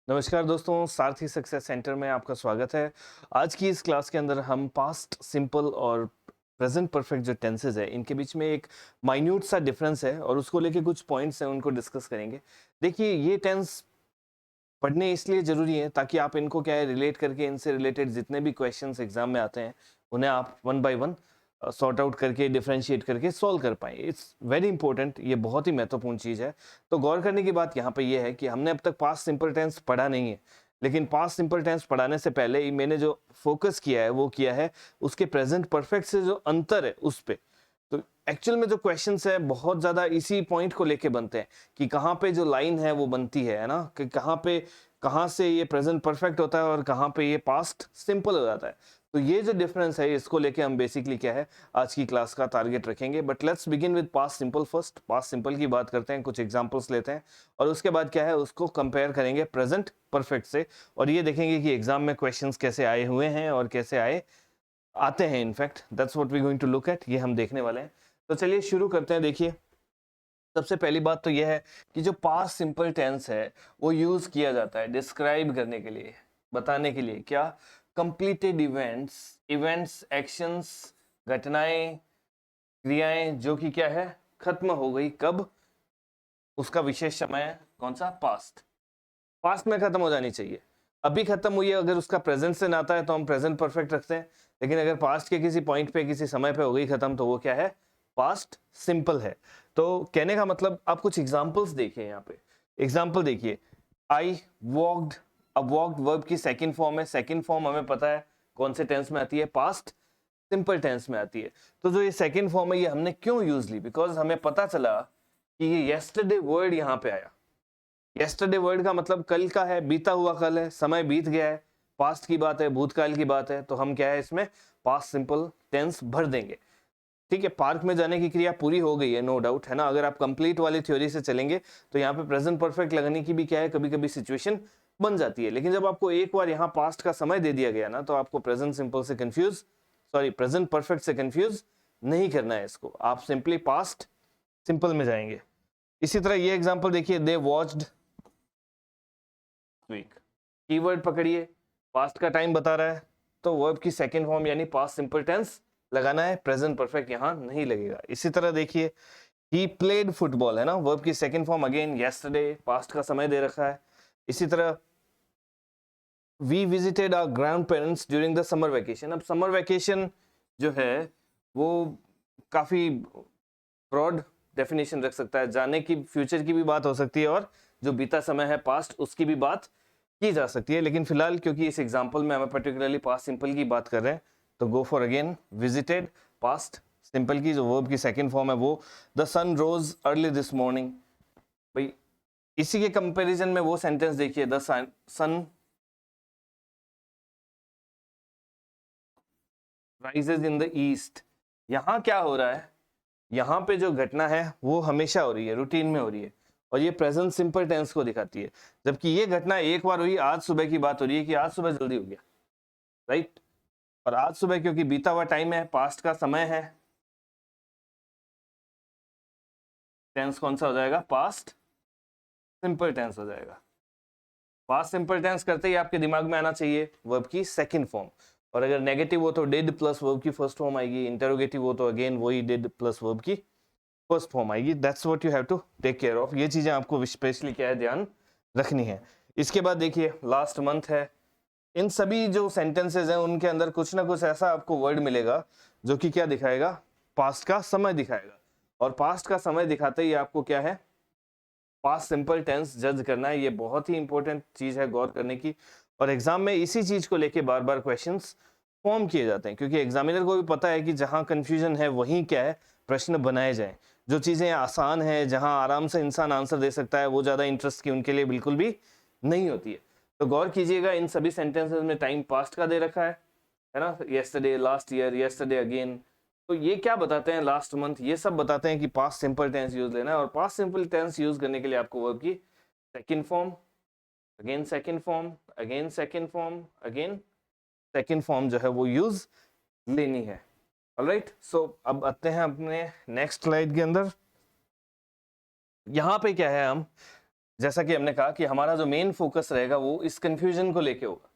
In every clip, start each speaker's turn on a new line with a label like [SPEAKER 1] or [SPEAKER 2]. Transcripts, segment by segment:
[SPEAKER 1] नमस्कार दोस्तों, सारथी success centre में आपका स्वागत है। आज की इस क्लास के अंदर हम पास्ट सिंपल और प्रेजेंट परफेक्ट जो टेंसेस है इनके बीच में एक माइन्यूट सा डिफरेंस है और उसको लेके कुछ पॉइंट्स हैं उनको डिस्कस करेंगे। देखिए, ये टेंस पढ़ने इसलिए ज़रूरी है ताकि आप इनको क्या है रिलेट करके इनसे रिलेटेड जितने भी क्वेश्चंस एग्जाम में आते हैं उन्हें आप one by one sort out करके डिफरेंशिएट करके सॉल्व कर पाएँ। इट्स वेरी इंपॉर्टेंट, ये बहुत ही महत्वपूर्ण चीज़ है। तो गौर करने की बात यहाँ पे ये है कि हमने अब तक पास्ट सिंपल टेंस पढ़ा नहीं है, लेकिन पास्ट सिंपल टेंस पढ़ाने से पहले ही मैंने जो फोकस किया है वो किया है उसके प्रेजेंट परफेक्ट से जो अंतर है उस पे। तो एक्चुअल में जो क्वेश्चंस है बहुत ज़्यादा इसी पॉइंट को लेके बनते हैं कि कहाँ पे जो लाइन है वो बनती है ना, कि कहाँ से ये प्रेजेंट परफेक्ट होता है और कहाँ पे ये पास्ट सिंपल हो जाता है। तो ये जो डिफरेंस है इसको लेके हम बेसिकली क्या है आज की क्लास का टारगेट रखेंगे। But let's begin with past simple first. Past simple की बात करते हैं, कुछ एग्जांपल्स लेते हैं और उसके बाद क्या है उसको कंपेयर करेंगे प्रेजेंट परफेक्ट से और ये देखेंगे कि एग्जाम में क्वेश्चंस कैसे आए हुए हैं और कैसे आते हैं। In fact that's what we going to look at, ये हम देखने वाले हैं। तो चलिए शुरू करते हैं। देखिए, सबसे पहली बात तो यह है कि जो पास्ट सिंपल टेंस है वो यूज किया जाता है डिस्क्राइब करने के लिए, बताने के लिए क्या, कंप्लीटेड इवेंट्स, एक्शंस, घटनाएं, क्रियाएं जो कि क्या है खत्म हो गई, कब, उसका विशेष समय है कौन सा, पास्ट। पास्ट में खत्म हो जानी चाहिए, अभी खत्म हुई है। अगर उसका प्रेजेंट से नाता है तो हम प्रेजेंट परफेक्ट रखते हैं, लेकिन अगर पास्ट के किसी पॉइंट पे किसी समय पे हो गई खत्म तो वो क्या है, पास्ट सिंपल है। तो कहने का मतलब आप कुछ एग्जांपल्स देखिए यहाँ पे। एग्जांपल देखिए, आई वॉक्ड। अब वॉक्ड वर्ब की सेकंड फॉर्म है। सेकंड फॉर्म हमें पता है कौन से टेंस में आती है, पास्ट सिंपल टेंस में आती है। तो जो ये सेकंड फॉर्म है ये हमने क्यों यूज ली, बिकॉज हमें पता चला कि ये येस्टरडे वर्ड यहाँ पे आया। येस्टरडे वर्ड का मतलब कल का है, बीता हुआ कल है, समय बीत गया है, पास्ट की बात है, भूतकाल की बात है। तो हम क्या है इसमें पास्ट सिंपल टेंस भर देंगे। ठीक है, पार्क में जाने की क्रिया पूरी हो गई है, नो डाउट है ना। अगर आप कंप्लीट वाली थ्योरी से चलेंगे तो यहाँ पे प्रेजेंट परफेक्ट लगने की भी क्या है कभी कभी सिचुएशन बन जाती है। लेकिन जब आपको एक बार यहाँ पास्ट का समय दे दिया गया ना तो आपको प्रेजेंट सिंपल से कंफ्यूज, सॉरी प्रेजेंट परफेक्ट से कंफ्यूज नहीं करना है इसको, आप सिंपली पास्ट सिंपल में जाएंगे। इसी तरह ये एग्जांपल देखिए, दे वॉच्ड वीक। कीवर्ड पकड़िए, पास्ट का टाइम बता रहा है तो वर्ब की सेकंड फॉर्म यानी पास्ट सिंपल टेंस लगाना है, प्रेजेंट परफेक्ट यहां नहीं लगेगा। इसी तरह देखिए, ही प्लेड फुटबॉल है ना, वर्ब की second form again yesterday, past का समय दे रखा है। इसी तरह we visited our grandparents during the summer vacation. अब समर वेकेशन जो है वो काफी ब्रॉड डेफिनेशन रख सकता है, जाने की फ्यूचर की भी बात हो सकती है और जो बीता समय है पास्ट उसकी भी बात की जा सकती है। लेकिन फिलहाल क्योंकि इस एग्जांपल में हमें पर्टिकुलरली पास्ट सिंपल की बात कर रहे हैं तो go for again visited. Past simple की जो वर्ब की सेकंड फॉर्म है वो the sun rose early this morning. भाई इसी के कंपैरिजन में वो सेंटेंस देखिए, the sun rises in the east. यहाँ क्या हो रहा है, यहाँ पे जो घटना है वो हमेशा हो रही है, रूटीन में हो रही है और ये प्रेजेंट सिंपल टेंस को दिखाती है। जबकि ये घटना एक बार हुई, आज सुबह की बात हो रही है कि आज सुबह जल्दी हो गया, राइट। और आज सुबह क्योंकि बीता हुआ टाइम है, पास्ट का समय है, टेंस कौन सा हो जाएगा, पास्ट सिंपल टेंस हो जाएगा। पास्ट सिंपल टेंस करते ही आपके दिमाग में आना चाहिए वर्ब की सेकंड फॉर्म, और अगर नेगेटिव हो तो डिड प्लस वर्ब की फर्स्ट फॉर्म आएगी, इंटरोगेटिव हो तो अगेन वही डिड प्लस वर्ब की फर्स्ट फॉर्म आएगी। That's what you have to take care of. ये चीजें आपको स्पेशली क्या है ध्यान रखनी है। इसके बाद देखिए, लास्ट मंथ है। इन सभी जो सेंटेंसेस हैं उनके अंदर कुछ ना कुछ ऐसा आपको वर्ड मिलेगा जो कि क्या दिखाएगा, पास्ट का समय दिखाएगा। और पास्ट का समय दिखाते ही आपको क्या है, पास्ट सिंपल टेंस जज करना है। ये बहुत ही इंपॉर्टेंट चीज है गौर करने की। और एग्जाम में इसी चीज को लेके बार बार क्वेश्चंस फॉर्म किए जाते हैं, क्योंकि एग्जामिनर को भी पता है कि जहां कंफ्यूजन है वहीं क्या है प्रश्न बनाए जाएं। जो चीजें आसान है, जहां आराम से इंसान आंसर दे सकता है, वो ज्यादा इंटरेस्ट की उनके लिए बिल्कुल भी नहीं होती है। तो गौर कीजिएगा, इन सभी सेंटेंसेस में टाइम पास्ट का दे रखा है ना, yesterday, last year, yesterday again. तो ये क्या बताते हैं, लास्ट मंथ, ये सब बताते हैं कि पास्ट सिंपल टेंस यूज लेना है। और पास्ट सिंपल टेंस यूज करने के लिए आपको वर्ब की second form, again second form, again second form, again second form जो है वो यूज लेनी है। ऑलराइट, सो अब आते हैं अपने नेक्स्ट स्लाइड के अंदर। यहाँ पे क्या है, हम जैसा कि हमने कहा कि हमारा जो मेन फोकस रहेगा वो इस कंफ्यूजन को लेके होगा।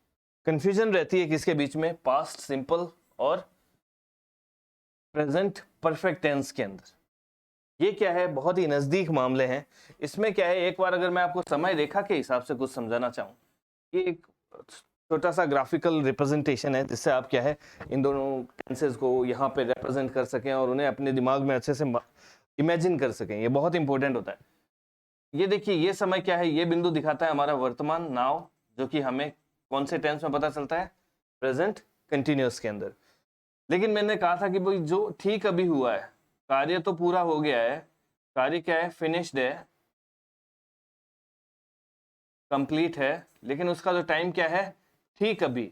[SPEAKER 1] कंफ्यूजन रहती है किसके बीच में, पास्ट सिंपल और प्रेजेंट परफेक्ट टेंस के अंदर। ये क्या है, बहुत ही नजदीक मामले हैं। इसमें क्या है, एक बार अगर मैं आपको समय रेखा के हिसाब से कुछ समझाना चाहूँ, ये एक छोटा सा ग्राफिकल रिप्रेजेंटेशन है जिससे आप क्या है इन दोनों टेंसेस को यहाँ पे रिप्रेजेंट कर सकें और उन्हें अपने दिमाग में अच्छे से इमेजिन कर सकें। ये बहुत इंपॉर्टेंट होता है। ये देखिए, ये समय क्या है, ये बिंदु दिखाता है हमारा वर्तमान नाउ, जो कि हमें कौन से टेंस में पता चलता है, प्रेजेंट कंटिन्यूअस के अंदर। लेकिन मैंने कहा था कि भाई जो ठीक अभी हुआ है, कार्य तो पूरा हो गया है, कार्य क्या है, फिनिश्ड है, कंप्लीट है, लेकिन उसका जो टाइम क्या है, ठीक अभी,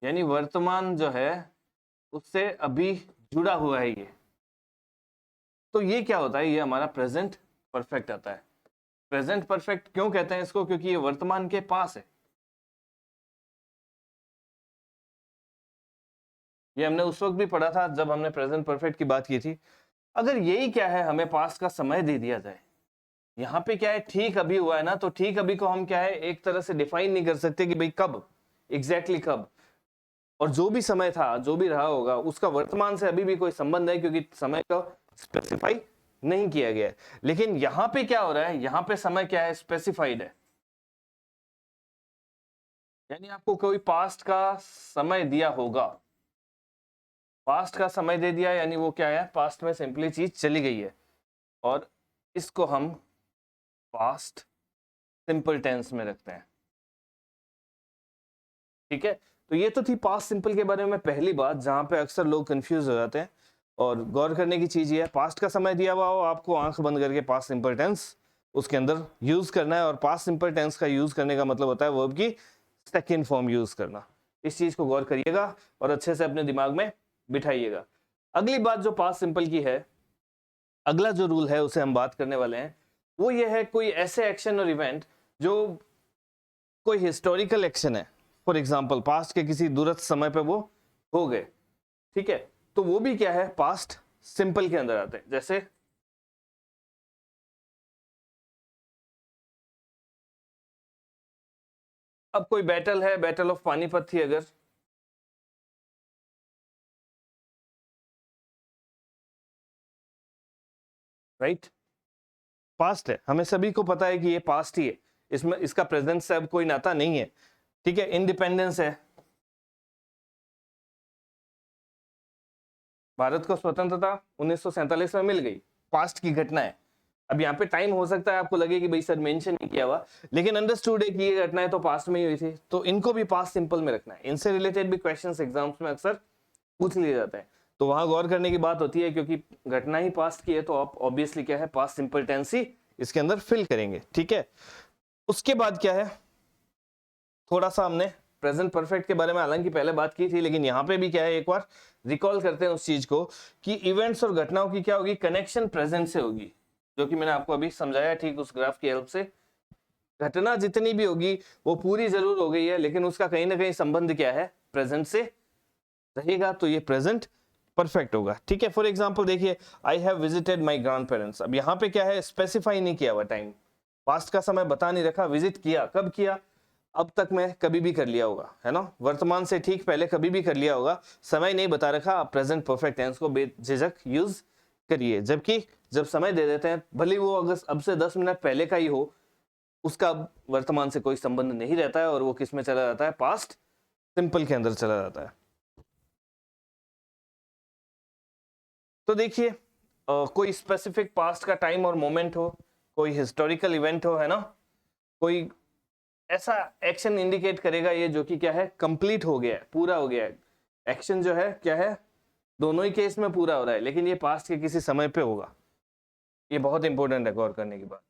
[SPEAKER 1] यानी वर्तमान जो है उससे अभी जुड़ा हुआ है ये। तो ये क्या होता है, ये हमारा प्रेजेंट परफेक्ट आता है। प्रेजेंट परफेक्ट क्यों कहते हैं इसको, क्योंकि ये वर्तमान के पास है। ये हमने उस वक्त भी पढ़ा था जब हमने प्रेजेंट परफेक्ट की बात की थी। अगर यही क्या है, हमें पास्ट का समय दे दिया जाए, यहाँ पे क्या है, ठीक अभी हुआ है ना, तो ठीक अभी को हम क्या है एक तरह से डिफाइन नहीं कर सकते कि भाई कब, एग्जैक्टली कब, और जो भी समय था, जो भी रहा होगा, उसका वर्तमान से अभी भी कोई संबंध है, क्योंकि समय का स्पेसिफाई नहीं किया गया है। लेकिन यहाँ पे क्या हो रहा है, यहाँ पे समय क्या है, स्पेसिफाइड है। यानी आपको कोई पास्ट का समय दिया होगा, पास्ट का समय दे दिया, यानी वो क्या है, पास्ट में सिंपली चीज चली गई है, और इसको हम पास्ट सिंपल टेंस में रखते हैं। ठीक है, तो ये तो थी पास्ट सिंपल के बारे में पहली बात, जहां पे अक्सर लोग कंफ्यूज हो जाते हैं। और गौर करने की चीज ये है, पास्ट का समय दिया हुआ हो, आपको आंख बंद करके पास्ट सिंपल टेंस उसके अंदर यूज करना है। और पास्ट सिंपल टेंस का यूज करने का मतलब होता है वर्ब की सेकेंड फॉर्म यूज करना। इस चीज को गौर करिएगा और अच्छे से अपने दिमाग में बिठाइएगा। अगली बात जो पास्ट सिंपल की है, अगला जो रूल है उसे हम बात करने वाले हैं, वो ये है, कोई ऐसे एक्शन और इवेंट जो कोई हिस्टोरिकल एक्शन है, फॉर एग्जाम्पल पास्ट के किसी दूरस्थ समय पे वो हो गए, ठीक है, तो वो भी क्या है, पास्ट सिंपल के अंदर आते हैं। जैसे अब कोई बैटल है, बैटल ऑफ पानीपत थी अगर, राइट, पास्ट है, हमें सभी को पता है कि ये पास्ट ही है, इसमें इसका प्रेजेंट से अब कोई नाता नहीं है। ठीक है, इंडिपेंडेंस है, भारत को स्वतंत्रता 1947 में मिल गई, पास्ट की घटना है। अब यहाँ पे टाइम हो सकता है आपको लगे कि भाई सर मेंशन नहीं किया हुआ, लेकिन अंडरस्टूड है कि ये घटनाएं तो पास्ट में ही हुई थी, तो इनको भी पास्ट सिंपल में रखना है। इनसे रिलेटेड भी क्वेश्चंस एग्जाम्स में अक्सर पूछ लिए जाते हैं, तो वहां गौर करने की बात होती है, क्योंकि घटना ही पास्ट की है, तो आप ऑब्वियसली क्या है, पास्ट सिंपल टेंस ही इसके अंदर फिल करेंगे। ठीक है, उसके बाद क्या है, थोड़ा सा हमने प्रेजेंट परफेक्ट के बारे में हालांकि पहले बात की थी, लेकिन यहाँ पे भी क्या है, एक बार रिकॉल करते हैं उस चीज को कि इवेंट्स और घटनाओं की क्या होगी, कनेक्शन प्रेजेंट से होगी, जो कि मैंने आपको अभी समझाया ठीक उस ग्राफ की हेल्प से। घटना जितनी भी होगी वो पूरी जरूर हो गई है, लेकिन उसका कहीं ना कहीं संबंध क्या है, प्रेजेंट से रहेगा, तो ये प्रेजेंट परफेक्ट होगा। ठीक है, फॉर एग्जाम्पल देखिए, I have visited my grand parents. अब यहाँ पे क्या है, स्पेसिफाई नहीं किया हुआ टाइम, पास्ट का समय बता नहीं रखा, विजिट किया, कब किया, अब तक मैं कभी भी कर लिया होगा, है ना, वर्तमान से ठीक पहले कभी भी कर लिया होगा, समय नहीं बता रखा, आप प्रेजेंट परफेक्ट टेंस को बेझिझक यूज करिए। जबकि जब समय दे देते हैं, भले वो अगर अब से 10 मिनट पहले का ही हो, उसका वर्तमान से कोई संबंध नहीं रहता है, और वो किस में चला जाता है, पास्ट सिंपल के अंदर चला जाता है। तो देखिए, कोई स्पेसिफिक पास्ट का टाइम और मोमेंट हो, कोई हिस्टोरिकल इवेंट हो, है ना, कोई ऐसा एक्शन इंडिकेट करेगा ये जो कि क्या है, कंप्लीट हो गया है, पूरा हो गया है। एक्शन जो है क्या है, दोनों ही केस में पूरा हो रहा है, लेकिन ये पास्ट के किसी समय पे होगा। ये बहुत इंपॉर्टेंट है गौर करने की बात।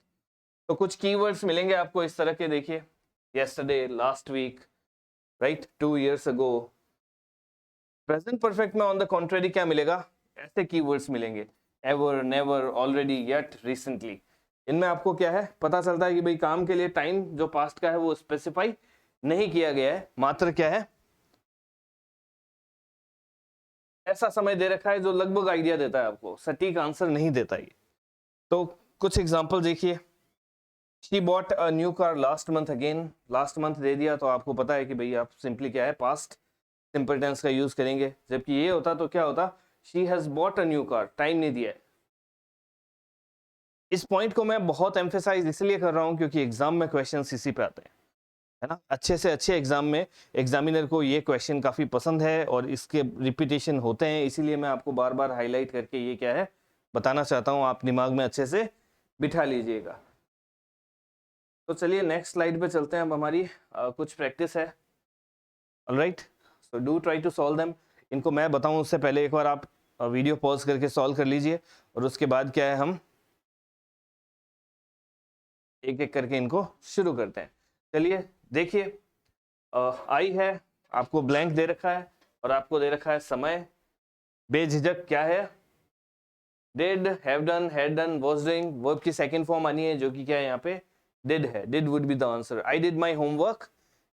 [SPEAKER 1] तो कुछ कीवर्ड्स मिलेंगे आपको इस तरह के, देखिए, yesterday, last week, right, 2 years ago। Present perfect में ऑन द कॉन्ट्रेरी क्या मिलेगा, ऐसे कीवर्ड्स मिलेंगे, ever, never, already, yet, recently. इनमें आपको क्या है, पता चलता है कि भाई काम के लिए टाइम जो पास्ट का है वो स्पेसिफाई नहीं किया गया है, मात्र क्या है, ऐसा समय दे रखा है जो लगभग आइडिया देता है आपको, सटीक आंसर नहीं देता ये। तो कुछ एग्जांपल देखिए, she bought a new car last month, again last month दे दिया तो आपको पता है कि भाई आप सिंपली क्या है, पास्ट सिंपल टेंस का यूज करेंगे। जबकि ये होता तो क्या होता, she has bot a new car, time नहीं दिया है। इस पॉइंट को मैं बहुत एम्फेसाइज इसलिए कर रहा हूं क्योंकि एग्जाम में क्वेश्चन इसी पे आते हैं, है ना। अच्छे से अच्छे एग्जाम में एग्जामिनर को ये क्वेश्चन काफी पसंद है और इसके रिपीटेशन होते हैं, इसीलिए मैं आपको बार बार हाईलाइट करके ये क्या है बताना चाहता हूं, आप दिमाग में अच्छे से बिठा लीजिएगा। तो चलिए नेक्स्ट स्लाइड पे चलते हैं। अब हमारी कुछ प्रैक्टिस है। Alright, so do try to solve them. इनको मैं बताऊं उससे पहले एक बार आप वीडियो पॉज करके सॉल्व कर लीजिए, और उसके बाद क्या है हम एक एक करके इनको शुरू करते हैं। चलिए देखिए, आई है, आपको ब्लैंक दे रखा है और आपको दे रखा है समय। बेझिझक क्या है, did, have done, had done, was doing. Verb की सेकंड फॉर्म आनी है जो कि क्या है यहाँ पे डिड है। Did would be the answer. I did my homework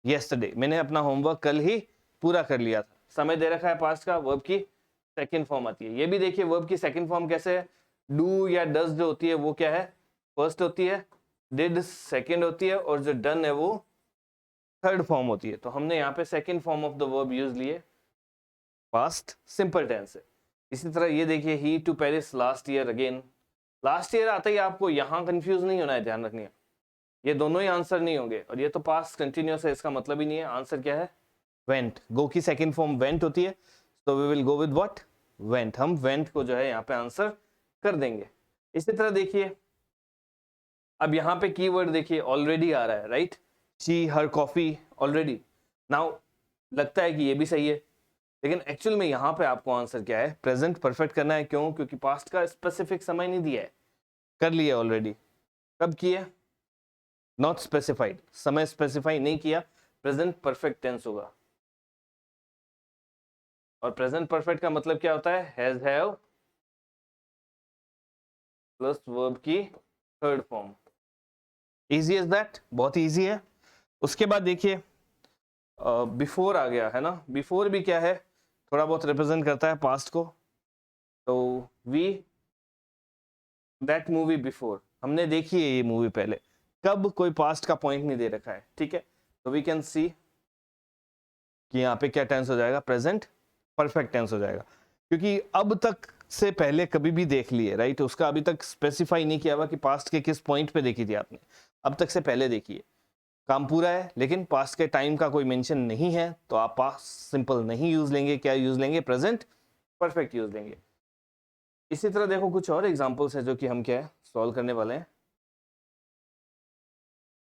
[SPEAKER 1] yesterday, मैंने अपना होमवर्क कल ही पूरा कर लिया था। समय दे रखा है पास्ट का, वर्ब की सेकंड फॉर्म आती है। ये भी देखिए वर्ब की सेकंड फॉर्म कैसे है, डू या डज जो होती है वो क्या है फर्स्ट होती है, डिड सेकंड होती है, और जो डन है वो थर्ड फॉर्म होती है। तो हमने यहाँ पे second form of the verb use लिए, पास्ट सिंपल टेंस है। इसी तरह ये देखिए, he to Paris last year, again last year आता ही आपको यहाँ कंफ्यूज नहीं होना है, ध्यान रखनी है। ये दोनों ही आंसर नहीं होंगे, और ये तो पास्ट कंटिन्यूअस है, इसका मतलब ही नहीं है। आंसर क्या है, वेंट। गो की सेकंड फॉर्म वेंट होती है, तो we will go with what, went. हम वेंट को जो है यहाँ पे आंसर कर देंगे। इसी तरह देखिए, अब यहाँ पे कीवर्ड देखिए ऑलरेडी आ रहा है, right. She her coffee already. Now लगता है कि ये भी सही है, लेकिन एक्चुअल में यहाँ पे आपको आंसर क्या है, प्रेजेंट परफेक्ट करना है। क्यों? क्योंकि पास्ट का स्पेसिफिक समय नहीं दिया है, कर लिया ऑलरेडी। कब किया, नॉट स्पेसिफाइड, समय स्पेसिफाई नहीं किया, प्रेजेंट परफेक्ट टेंस होगा। और प्रेजेंट परफेक्ट का मतलब क्या होता है, हैज, हैव प्लस वर्ब की third form. Easy is that, बहुत इजी है। उसके बाद देखिए बिफोर आ गया है ना। बिफोर भी क्या है, थोड़ा बहुत रिप्रेजेंट करता है पास्ट को। तो वी दैट मूवी बिफोर, हमने देखी है ये मूवी पहले। कब, कोई पास्ट का पॉइंट नहीं दे रखा है, ठीक है। तो वी कैन सी कि यहाँ पे क्या टेंस हो जाएगा, प्रेजेंट परफेक्ट टेंस हो जाएगा, क्योंकि अब तक से पहले कभी भी देख लिए, राइट। उसका अभी तक स्पेसिफाई नहीं किया हुआ कि पास्ट के किस पॉइंट पे देखी थी आपने, अब तक से पहले देखिए। काम पूरा है, लेकिन पास्ट के टाइम का कोई मेंशन नहीं है, तो आप पास्ट सिंपल नहीं यूज लेंगे, क्या यूज लेंगे, प्रेजेंट परफेक्ट यूज लेंगे। इसी तरह देखो कुछ और एग्जांपल्स है जो कि हम क्या है सॉल्व करने वाले हैं।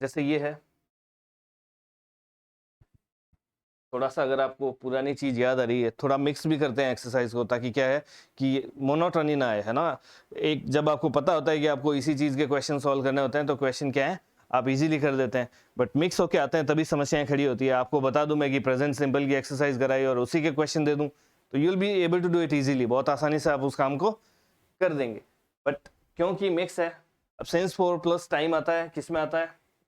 [SPEAKER 1] जैसे ये है, थोड़ा सा अगर आपको पुरानी चीज याद आ रही है, थोड़ा मिक्स भी करते हैं एक्सरसाइज को, ताकि क्या है कि मोनोटोनी ना आए, है ना। एक जब आपको पता होता है कि आपको इसी चीज के क्वेश्चन सॉल्व करने होते हैं, तो क्वेश्चन क्या है आप इजीली कर देते हैं, बट मिक्स होके आते हैं तभी समस्याएं खड़ी होती है। आपको बता दूं मैं कि प्रेजेंट सिंपल की एक्सरसाइज कराई और उसी के क्वेश्चन दे दूं, तो you will be able to do it easily, बहुत आसानी से आप उस काम को कर देंगे। बट क्योंकि मिक्स है, अब सेंस फोर प्लस टाइम आता है, किस में आता है,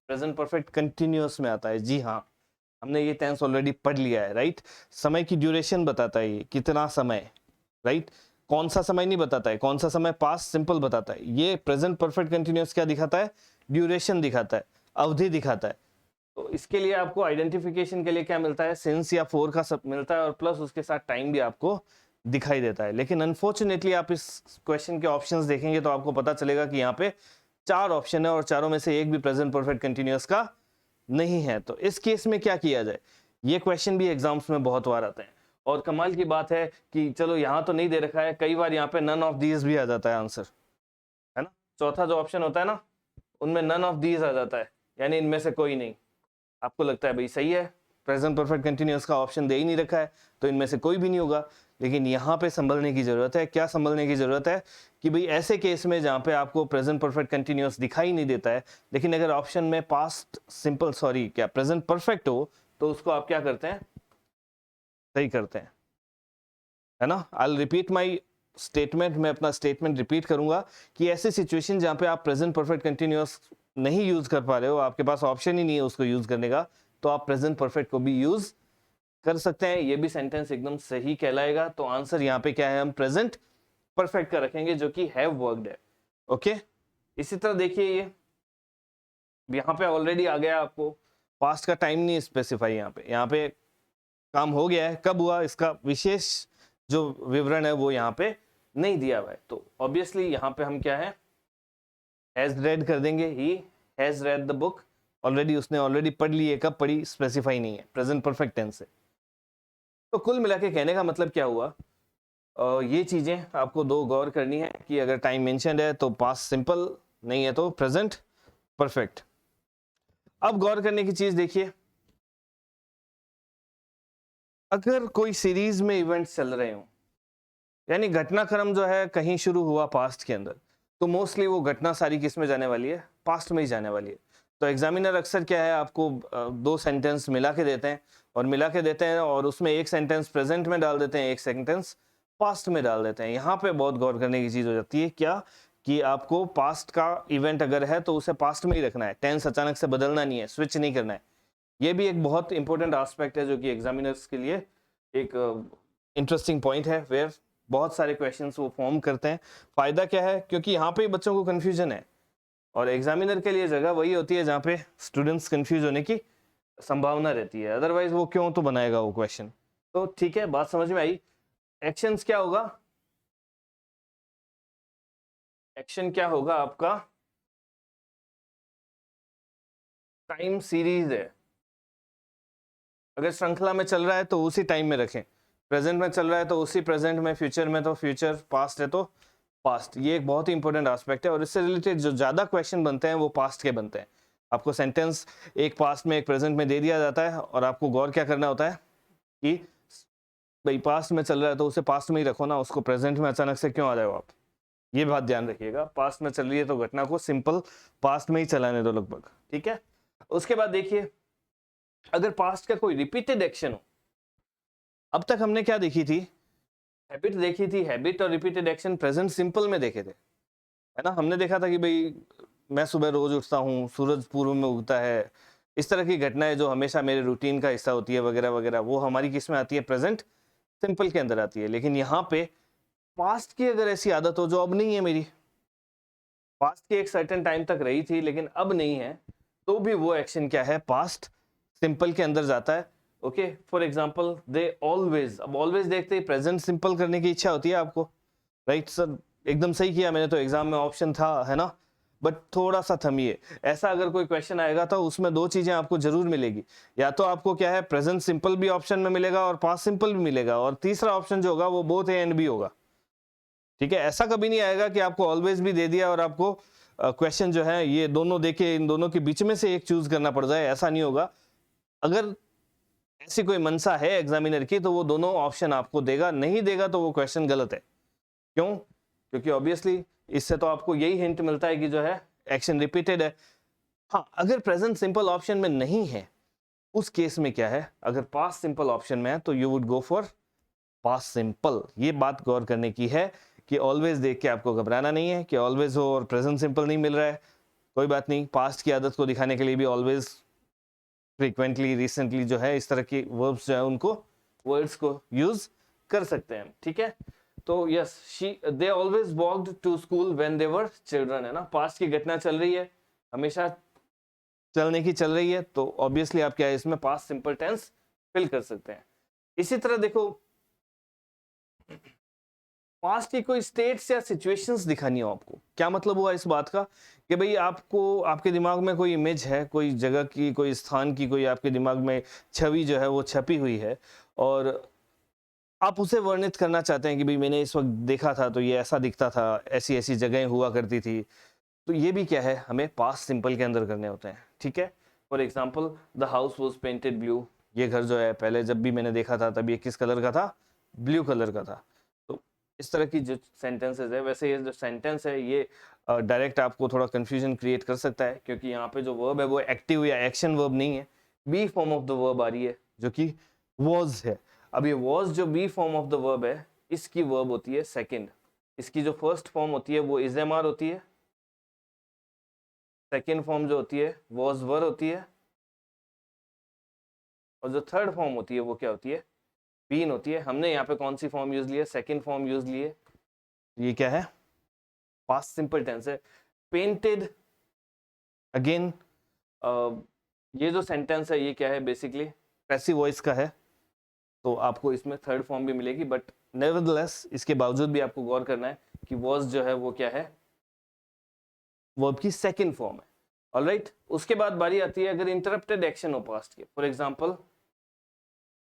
[SPEAKER 1] प्रेजेंट परफेक्ट कंटिन्यूअस में आता है। जी हाँ, हमने ये टेंस ऑलरेडी पढ़ लिया है, राइट। समय की ड्यूरेशन बताता है, ये कितना समय, राइट। कौन सा समय नहीं बताता है, कौन सा समय पास्ट सिंपल बताता है। ये प्रेजेंट परफेक्ट कंटिन्यूअस क्या दिखाता है, ड्यूरेशन दिखाता है, अवधि दिखाता है। तो इसके लिए आपको आइडेंटिफिकेशन के लिए क्या मिलता है, सिंस या फोर का सब मिलता है, और प्लस उसके साथ टाइम भी आपको दिखाई देता है। लेकिन अनफॉर्चुनेटली आप इस क्वेश्चन के ऑप्शंस देखेंगे तो आपको पता चलेगा कि यहाँ पे 4 ऑप्शन है और चारों में से एक भी प्रेजेंट परफेक्ट कंटिन्यूअस का नहीं है। तो इस केस में क्या किया जाए, ये क्वेश्चन भी एग्जाम्स में बहुत बार आते हैं। और कमाल की बात है कि चलो यहाँ तो नहीं दे रखा है, कई बार यहाँ पे नन ऑफ दीज भी आ जाता है आंसर, है ना। चौथा जो ऑप्शन होता है ना, उनमें नन ऑफ दीज आ जाता है, यानी इनमें से कोई नहीं। आपको लगता है भाई सही है, प्रेजेंट परफेक्ट कंटिन्यूअस का ऑप्शन दे ही नहीं रखा है, तो इनमें से कोई भी नहीं होगा। लेकिन यहाँ पे संभलने की जरूरत है। क्या संभलने की जरूरत है, कि भाई ऐसे केस में जहाँ पे आपको प्रेजेंट परफेक्ट कंटिन्यूअस दिखाई नहीं देता है, लेकिन अगर ऑप्शन में पास्ट सिंपल सॉरी क्या प्रेजेंट परफेक्ट हो, तो उसको आप क्या करते हैं, सही करते हैं, है ना। आई रिपीट माई स्टेटमेंट, मैं अपना स्टेटमेंट रिपीट करूंगा कि ऐसे सिचुएशन जहाँ पे आप प्रेजेंट परफेक्ट कंटिन्यूअस नहीं यूज कर पा रहे हो, आपके पास ऑप्शन ही नहीं है उसको यूज करने का, तो आप प्रेजेंट परफेक्ट को भी यूज कर सकते हैं। ये भी सेंटेंस एकदम सही कहलाएगा। तो आंसर यहाँ पे क्या है, हम प्रेजेंट परफेक्ट का रखेंगे जो कि हैव वर्कड है। ओके, इसी तरह देखिए ये यहाँ पे ऑलरेडी आ गया, आपको पास्ट का टाइम नहीं स्पेसिफाई, यहाँ पे काम हो गया है, कब हुआ इसका विशेष जो विवरण है वो यहाँ पे नहीं दिया हुआ है। तो ऑब्वियसली यहाँ पे हम क्या है, हैज रेड कर देंगे, he has read the book, already उसने ऑलरेडी पढ़ ली है, कब पढ़ी स्पेसिफाई नहीं है, प्रेजेंट परफेक्ट टेंस है। तो कुल मिला के कहने का मतलब क्या हुआ, ये चीजें आपको दो गौर करनी है कि अगर टाइम मेंशन्ड है तो पास्ट सिंपल, नहीं है तो प्रेजेंट परफेक्ट। अब गौर करने की चीज देखिए, अगर कोई सीरीज में इवेंट्स चल रहे हो, यानी घटनाक्रम जो है कहीं शुरू हुआ पास्ट के अंदर, तो मोस्टली वो घटना सारी किस में जाने वाली है, पास्ट में ही जाने वाली है। तो एग्जामिनर अक्सर क्या है, आपको दो सेंटेंस मिला के देते हैं, और उसमें एक सेंटेंस प्रेजेंट में डाल देते हैं, एक सेंटेंस पास्ट में डाल देते हैं। यहाँ पे बहुत गौर करने की चीज हो जाती है क्या, कि आपको पास्ट का इवेंट अगर है तो उसे पास्ट में ही रखना है, टेंस अचानक से बदलना नहीं है, स्विच नहीं करना है। ये भी एक बहुत इंपॉर्टेंट एस्पेक्ट है जो कि एग्जामिनर्स के लिए एक इंटरेस्टिंग पॉइंट है, वेयर बहुत सारे क्वेश्चंस वो फॉर्म करते हैं। फायदा क्या है, क्योंकि यहाँ पे बच्चों को कंफ्यूजन है, और एग्जामिनर के लिए जगह वही होती है जहाँ पे स्टूडेंट्स कंफ्यूज होने की संभावना रहती है, अदरवाइज वो क्यों तो बनाएगा वो क्वेश्चन। तो ठीक है, बात समझ में आई। एक्शंस क्या होगा, एक्शन क्या होगा आपका, टाइम सीरीज है, अगर श्रृंखला में चल रहा है तो उसी टाइम में रखें, प्रेजेंट में चल रहा है तो उसी प्रेजेंट में, फ्यूचर में तो फ्यूचर, पास्ट है तो पास्ट। ये एक बहुत ही इंपॉर्टेंट एस्पेक्ट है, और इससे रिलेटेड जो ज्यादा क्वेश्चन बनते हैं वो पास्ट के बनते हैं। आपको सेंटेंस एक पास्ट में एक प्रेजेंट में दे दिया जाता है, और आपको गौर क्या करना होता है कि भाई पास्ट में चल रहा है तो उसे पास्ट में ही रखो ना, उसको प्रेजेंट में अचानक से क्यों आ रहे हो आप। ये बात ध्यान रखिएगा, पास्ट में चल रही है तो घटना को सिंपल पास्ट में ही चलाने दो लगभग, ठीक है। उसके बाद देखिए, अगर पास्ट का कोई रिपीटेड एक्शन हो, अब तक हमने क्या देखी थी, हैबिट देखी थी, हैबिट और रिपीटेड एक्शन प्रेजेंट सिंपल में देखे थे, है ना। हमने देखा था कि भाई मैं सुबह रोज उठता हूँ, सूरज पूर्व में उगता है, इस तरह की घटनाएं जो हमेशा मेरे रूटीन का हिस्सा होती है वगैरह वगैरह, वो हमारी किस में आती है, प्रेजेंट सिंपल के अंदर आती है। लेकिन यहाँ पे पास्ट की अगर ऐसी आदत हो जो अब नहीं है मेरी, पास्ट की एक सर्टेन टाइम तक रही थी लेकिन अब नहीं है, तो भी वो एक्शन क्या है, पास्ट सिंपल के अंदर जाता है। Okay, for example they always, अब ऑलवेज देखते ही प्रेजेंट सिंपल करने की इच्छा होती है आपको, राइट सर, एकदम सही किया मैंने तो, एग्जाम में ऑप्शन था, है ना। बट थोड़ा सा थमिए, ऐसा अगर कोई क्वेश्चन आएगा तो उसमें दो चीजें आपको जरूर मिलेगी, या तो आपको क्या है, प्रेजेंट सिंपल भी ऑप्शन में मिलेगा और पास्ट सिंपल भी मिलेगा, और तीसरा ऑप्शन जो होगा वो बोथ ए एंड बी होगा, ठीक है। ऐसा कभी नहीं आएगा कि आपको ऑलवेज भी दे दिया और आपको क्वेश्चन जो है ये दोनों देके इन दोनों के बीच में से एक चूज करना पड़ जाए, ऐसा नहीं होगा। अगर ऐसी कोई मनसा है एग्जामिनर की तो वो दोनों ऑप्शन आपको देगा, नहीं देगा तो वो क्वेश्चन गलत है। क्यों, क्योंकि ऑब्वियसली इससे तो आपको यही हिंट मिलता है कि जो है एक्शन रिपीटेड है। हाँ, अगर प्रेजेंट सिंपल ऑप्शन में नहीं है उस केस में क्या है, अगर पास्ट सिंपल ऑप्शन में है तो you would go for past simple. ये बात गौर करने की है कि ऑलवेज देख के आपको घबराना नहीं है कि ऑलवेज हो और प्रेजेंट सिंपल नहीं मिल रहा है, कोई बात नहीं, पास्ट की आदत को दिखाने के लिए भी ऑलवेज, फ्रीक्वेंटली, रिसेंटली जो है इस तरह की वर्ब्स जो है उनको, वर्ड्स को यूज कर सकते हैं, ठीक है। तो yes, they always walked to school when they were children, है ना, पास्ट की घटना चल रही है, हमेशा चलने की चल रही है, तो ऑब्वियसली आप क्या है इसमें पास्ट सिंपल टेंस फिल कर सकते हैं। इसी तरह देखो, पास्ट की कोई स्टेट्स या सिचुएशंस दिखानी हो आपको, क्या मतलब हुआ इस बात का कि भाई आपको, आपके दिमाग में कोई इमेज है, कोई जगह की, कोई स्थान की, कोई आपके दिमाग में छवि जो है वो छपी हुई है, और आप उसे वर्णित करना चाहते हैं कि भाई मैंने इस वक्त देखा था तो ये ऐसा दिखता था, ऐसी ऐसी जगहें हुआ करती थी। तो ये भी क्या है, हमें पास्ट सिंपल के अंदर करने होते हैं, ठीक है। For example the house was painted blue, ये घर जो है पहले जब भी मैंने देखा था तब ये किस कलर का था, ब्लू कलर का था। तो इस तरह की जो सेंटेंसेस है, वैसे ये जो सेंटेंस है ये डायरेक्ट आपको थोड़ा कंफ्यूजन क्रिएट कर सकता है, क्योंकि यहाँ पे जो वर्ब है वो एक्टिव या एक्शन वर्ब नहीं है, be form of the verb आ रही है जो कि वॉज है। अब ये वॉज जो be form of the verb है, इसकी वर्ब होती है सेकंड, इसकी जो फर्स्ट फॉर्म होती है वो इज एम आर होती है, सेकेंड फॉर्म जो होती है वॉज वर होती है, और जो थर्ड फॉर्म होती है वो क्या होती है, बीन होती है। हमने यहाँ पे कौन सी फॉर्म यूज ली है, सेकेंड फॉर्म यूज ली है, ये क्या है, पास्ट सिंपल टेंस है। पेंटेड, अगेन ये जो सेंटेंस है ये क्या है, बेसिकली पैसिव वॉइस का है, तो आपको इसमें थर्ड फॉर्म भी मिलेगी, बट नेवरदलेस इसके बावजूद भी आपको गौर करना है कि वॉज जो है वो क्या है, वर्ब की सेकंड फॉर्म है। ऑलराइट, उसके बाद बारी आती है अगर इंटरप्टेड एक्शन हो पास्ट के। फॉर एग्जांपल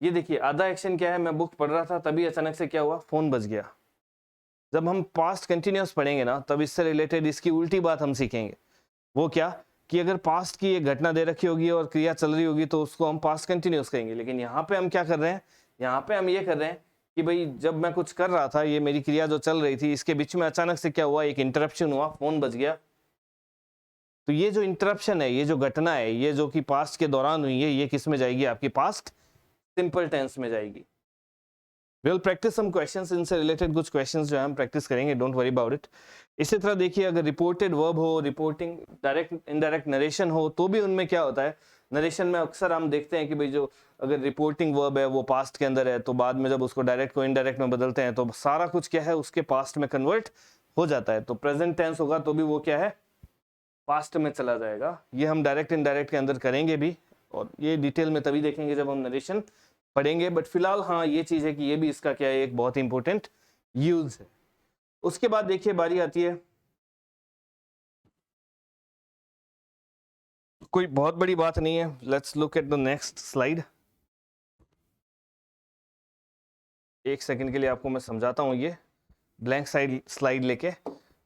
[SPEAKER 1] ये देखिए, आधा एक्शन क्या है, मैं बुक पढ़ रहा था तभी अचानक से क्या हुआ, फोन बज गया। जब हम पास्ट कंटिन्यूअस पढ़ेंगे ना, तब इससे रिलेटेड इसकी उल्टी बात हम सीखेंगे। वो क्या, कि अगर पास्ट की एक घटना दे रखी होगी और क्रिया चल रही होगी तो उसको हम पास्ट कंटिन्यूअस कहेंगे। लेकिन यहाँ पे हम क्या कर रहे हैं, यहाँ पे हम ये कर रहे हैं कि भाई जब मैं कुछ कर रहा था, ये मेरी क्रिया जो चल रही थी, इसके बीच में अचानक से क्या हुआ, एक इंटरप्शन हुआ, फोन बज गया। तो ये जो इंटरप्शन है, ये जो घटना है, ये जो कि पास्ट के दौरान हुई है, ये किस में जाएगी, आपकी पास्ट सिंपल टेंस में जाएगी। we'll practice some questions, इनसे रिलेटेड कुछ क्वेश्चंस जो है हम प्रैक्टिस करेंगे, डोंट वरी अबाउट इट। इसी तरह देखिए, अगर रिपोर्टेड वर्ब हो, रिपोर्टिंग डायरेक्ट इनडायरेक्ट नरेशन हो, तो भी उनमें क्या होता है, नरेशन में अक्सर हम देखते हैं कि भाई जो अगर रिपोर्टिंग वर्ब है वो पास्ट के अंदर है, तो बाद में जब उसको डायरेक्ट को इनडायरेक्ट में बदलते हैं तो सारा कुछ क्या है, उसके पास्ट में कन्वर्ट हो जाता है। तो प्रेजेंट टेंस होगा तो भी वो क्या है, पास्ट में चला जाएगा। ये हम डायरेक्ट इनडायरेक्ट के अंदर करेंगे भी, और ये डिटेल में तभी देखेंगे जब हम नरेशन पढ़ेंगे। बट फिलहाल हाँ, ये चीज है कि ये भी इसका क्या है, एक बहुत इंपॉर्टेंट यूज है। उसके बाद देखिए बारी आती है, कोई बहुत बड़ी बात नहीं है, let's look at the next slide. एक सेकंड के लिए आपको मैं समझाता हूं, ये ब्लैंक स्लाइड लेके।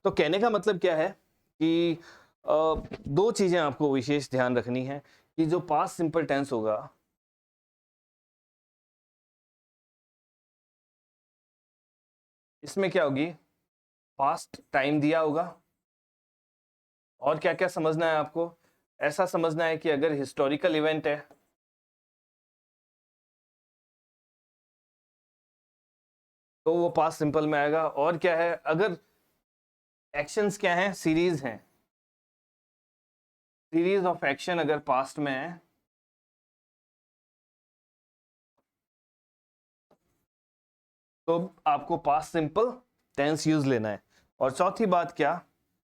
[SPEAKER 1] तो कहने का मतलब क्या है कि दो चीजें आपको विशेष ध्यान रखनी है कि जो पास्ट सिंपल टेंस होगा, इसमें क्या होगी, पास्ट टाइम दिया होगा। और क्या क्या समझना है आपको, ऐसा समझना है कि अगर हिस्टोरिकल इवेंट है तो वो पास्ट सिंपल में आएगा। और क्या है, अगर एक्शंस क्या हैं, सीरीज हैं, सीरीज ऑफ एक्शन अगर पास्ट में है तो आपको पास्ट सिंपल टेंस यूज लेना है। और चौथी बात क्या,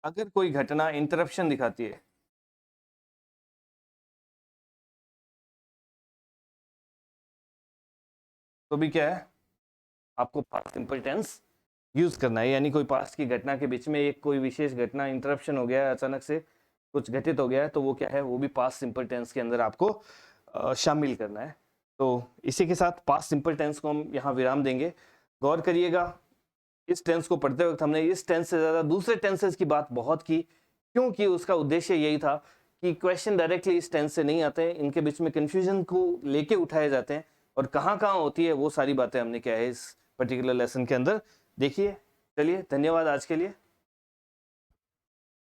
[SPEAKER 1] अगर कोई घटना इंटरप्शन दिखाती है तो भी क्या है, आपको पास्ट सिंपल टेंस यूज करना है। यानी कोई पास्ट की घटना के बीच में एक कोई विशेष घटना इंटरप्शन हो गया है, अचानक से कुछ घटित हो गया है, तो वो क्या है, वो भी पास्ट सिंपल टेंस के अंदर आपको शामिल करना है। तो इसी के साथ पास्ट सिंपल टेंस को हम यहाँ विराम देंगे। गौर करिएगा, इस टेंस को पढ़ते वक्त हमने इस टेंस से ज्यादा दूसरे टेंसेस की बात बहुत की, क्योंकि उसका उद्देश्य यही था कि क्वेश्चन डायरेक्टली इस टेंस से नहीं आते, इनके बीच में कंफ्यूजन को लेके उठाए जाते हैं, और कहाँ कहाँ होती है वो सारी बातें हमने क्या है इस पर्टिकुलर लेसन के अंदर देखिए। चलिए, धन्यवाद आज के लिए।